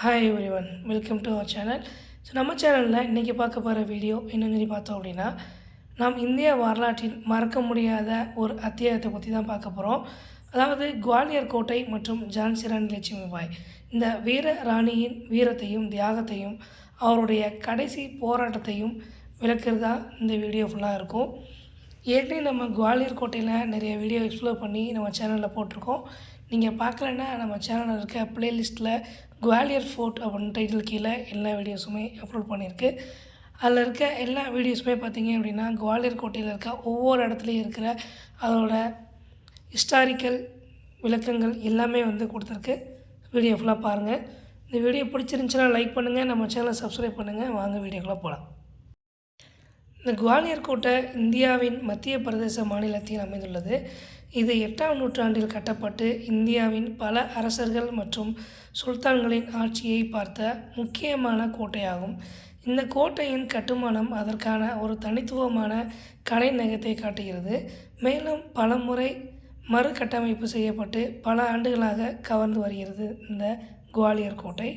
Hi everyone, welcome to our channel. So நம்ம சேனலில் இன்றைக்கி பார்க்க போகிற வீடியோ என்னென்னு சொல்லி பார்த்தோம் அப்படின்னா, நாம் இந்திய வரலாற்றில் மறக்க முடியாத ஒரு அத்தியாயத்தை பற்றி தான் பார்க்க போகிறோம். அதாவது குவாலியர் கோட்டை மற்றும் ஜான்சி ராணி லட்சுமிபாய், இந்த வீர ராணியின் வீரத்தையும் தியாகத்தையும் அவருடைய கடைசி போராட்டத்தையும் விளக்குறதா இந்த வீடியோ ஃபுல்லாக இருக்கும். ஏற்கனவே நம்ம குவாலியர் கோட்டையில் நிறைய வீடியோ எக்ஸ்ப்ளோர் பண்ணி நம்ம சேனலில் போட்டிருக்கோம். நீங்கள் பார்க்கலன்னா நம்ம சேனலில் இருக்க ப்ளேலிஸ்ட்டில் குவாலியர் ஃபோர்ட் அப்படின்னு டைட்டில் கீழே எல்லா வீடியோஸுமே அப்லோட் பண்ணியிருக்கு. அதில் இருக்க எல்லா வீடியோஸுமே பார்த்திங்க அப்படின்னா குவாலியர் கோட்டையில் இருக்க ஒவ்வொரு இடத்துலையும் இருக்கிற அதோட ஹிஸ்டாரிக்கல் விளக்கங்கள் எல்லாமே கொடுத்துருக்கு. வீடியோ ஃபுல்லாக பாருங்கள். இந்த வீடியோ பிடிச்சிருந்துச்சுன்னா லைக் பண்ணுங்கள், நம்ம சேனலை சப்ஸ்கிரைப் பண்ணுங்கள். வாங்க வீடியோக்குள்ளே போகலாம். இந்த குவாலியர் கோட்டை இந்தியாவின் மத்திய பிரதேச மாநிலத்தில் அமைந்துள்ளது. இது 8ஆம் நூற்றாண்டில் கட்டப்பட்டு இந்தியாவின் பல அரசர்கள் மற்றும் சுல்தான்களின் ஆட்சியை பார்த்த முக்கியமான கோட்டையாகும். இந்த கோட்டையின் கட்டுமானம் அதற்கான ஒரு தனித்துவமான கலை நயத்தை காட்டுகிறது. மேலும் பல முறை மறுகட்டமைப்பு செய்யப்பட்டு பல ஆண்டுகளாக கவர்ந்து வருகிறது இந்த குவாலியர் கோட்டை.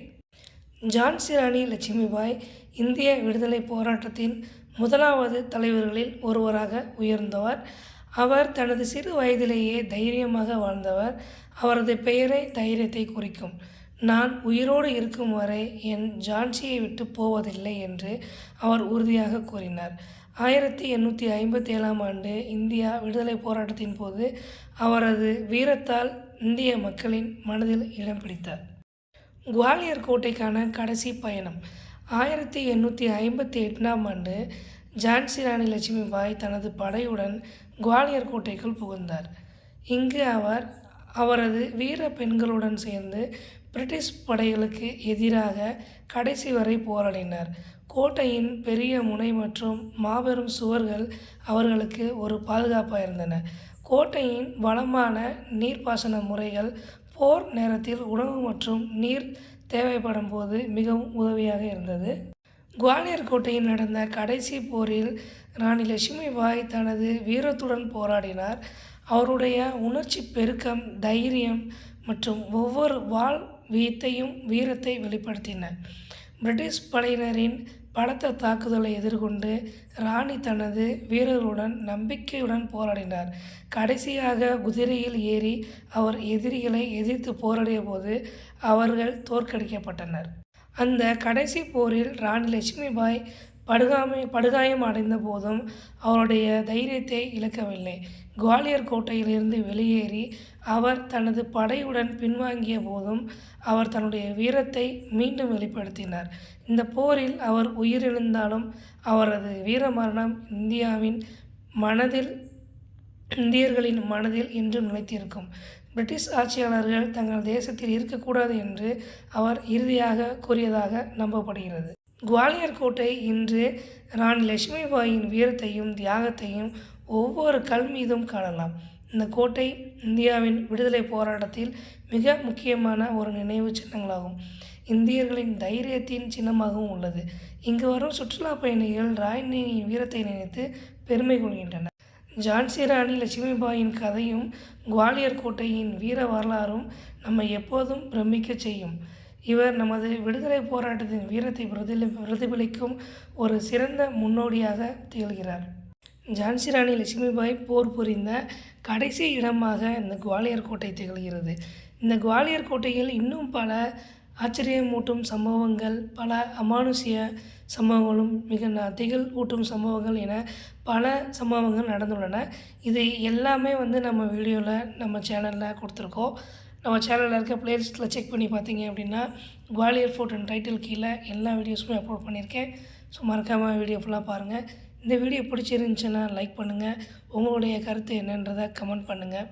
ஜான்சி ராணி லட்சுமிபாய் இந்திய விடுதலை போராட்டத்தின் முதலாவது தலைவர்களில் ஒருவராக உயர்ந்தவர். அவர் தனது சிறு வயதிலேயே தைரியமாக வாழ்ந்தவர். அவரது பெயரே தைரியத்தை குறிக்கும். நான் உயிரோடு இருக்கும் வரை என் ஜான்சியை விட்டு போவதில்லை என்று அவர் உறுதியாக கூறினார். 1857ஆம் ஆண்டு இந்தியா விடுதலை போராட்டத்தின் போது அவரது வீரத்தால் இந்திய மக்களின் மனதில் இடம் பிடித்தார். குவாலியர் கோட்டைக்கான கடைசி பயணம் 1858ஆம் ஆண்டு ஜான்சி ராணி லட்சுமிபாய் தனது படையுடன் குவாலியர் கோட்டைக்குள் புகுந்தார். இங்கு அவர் அவரது வீர பெண்களுடன் சேர்ந்து பிரிட்டிஷ் படைகளுக்கு எதிராக கடைசி வரை போராடினார். கோட்டையின் பெரிய முனை மற்றும் மாபெரும் சுவர்கள் அவர்களுக்கு ஒரு பாதுகாப்பாக இருந்தன. கோட்டையின் வளமான நீர்ப்பாசன முறைகள் போர் நேரத்தில் உணவு மற்றும் நீர் தேவைப்படும் போது மிகவும் உதவியாக இருந்தது. குவாலியர் கோட்டையில் நடந்த கடைசி போரில் ராணி லட்சுமிபாய் தனது வீரத்துடன் போராடினார். அவருடைய உணர்ச்சி பெருக்கம், தைரியம் மற்றும் ஒவ்வொரு வாள் வீத்தையும் வீரத்தை வெளிப்படுத்தின. பிரிட்டிஷ் படையினரின் பலத்த தாக்குதலை எதிர்கொண்டு ராணி தனது வீரர்களுடன் நம்பிக்கையுடன் போராடினார். கடைசியாக குதிரையில் ஏறி அவர் எதிரிகளை எதிர்த்து போராடிய போது அவர்கள் தோற்கடிக்கப்பட்டனர். அந்த கடைசி போரில் ராணி லட்சுமிபாய் படுகாயம் அடைந்த போதும் அவருடைய தைரியத்தை இழக்கவில்லை. குவாலியர் கோட்டையிலிருந்து வெளியேறி அவர் தனது படையுடன் பின்வாங்கிய போதும் அவர் தன்னுடைய வீரத்தை மீண்டும் வெளிப்படுத்தினார். இந்த போரில் அவர் உயிரிழந்தாலும் அவரது வீரமரணம் இந்தியர்களின் மனதில் இன்றும் நிலைத்திருக்கும். பிரிட்டிஷ் ஆட்சியாளர்கள் தங்கள் தேசத்தில் இருக்கக்கூடாது என்று அவர் இறுதியாக கூறியதாக நம்பப்படுகிறது. குவாலியர் கோட்டை இன்று ராணி லட்சுமிபாயின் வீரத்தையும் தியாகத்தையும் ஒவ்வொரு கல் மீதும் காணலாம். இந்த கோட்டை இந்தியாவின் விடுதலை போராட்டத்தில் மிக முக்கியமான ஒரு நினைவு சின்னங்களாகும். இந்தியர்களின் தைரியத்தின் சின்னமாகவும் உள்ளது. இங்கு வரும் சுற்றுலா பயணிகள் ராணியின் வீரத்தை நினைத்து பெருமை கொள்கின்றனர். ஜான்சி ராணி லட்சுமிபாயின் கதையும் குவாலியர் கோட்டையின் வீர வரலாறும் நம்மை எப்போதும் பிரமிக்க செய்யும். இவர் நமது விடுதலை போராட்டத்தின் வீரத்தை பிரதிபலிக்கும் ஒரு சிறந்த முன்னோடியாக திகழ்கிறார். ஜான்சி ராணி லட்சுமிபாய் போர் புரிந்த கடைசி இடமாக இந்த குவாலியர் கோட்டை திகழ்கிறது. இந்த குவாலியர் கோட்டையில் இன்னும் பல ஆச்சரியமூட்டும் சம்பவங்கள், பல அமானுஷ்ய சம்பவங்களும், மிக திகில் ஊட்டும் சம்பவங்கள் என பல சம்பவங்கள் நடந்துள்ளன. இது எல்லாமே நம்ம வீடியோவில் நம்ம சேனலில் கொடுத்துருக்கோம். நம்ம சேனலில் இருக்க ப்ளேலிஸ்ட்டில் செக் பண்ணி பார்த்தீங்க அப்படின்னா குவாலியர் ஃபோர்ட் அண்ட் டைட்டில் கீழே எல்லா வீடியோஸுமே அப்லோட் பண்ணியிருக்கேன். ஸோ மறக்காமல் வீடியோ ஃபுல்லாக பாருங்கள். இந்த வீடியோ பிடிச்சிருந்துச்சுன்னா லைக் பண்ணுங்கள். உங்களுடைய கருத்து என்னன்றதை கமெண்ட் பண்ணுங்கள்.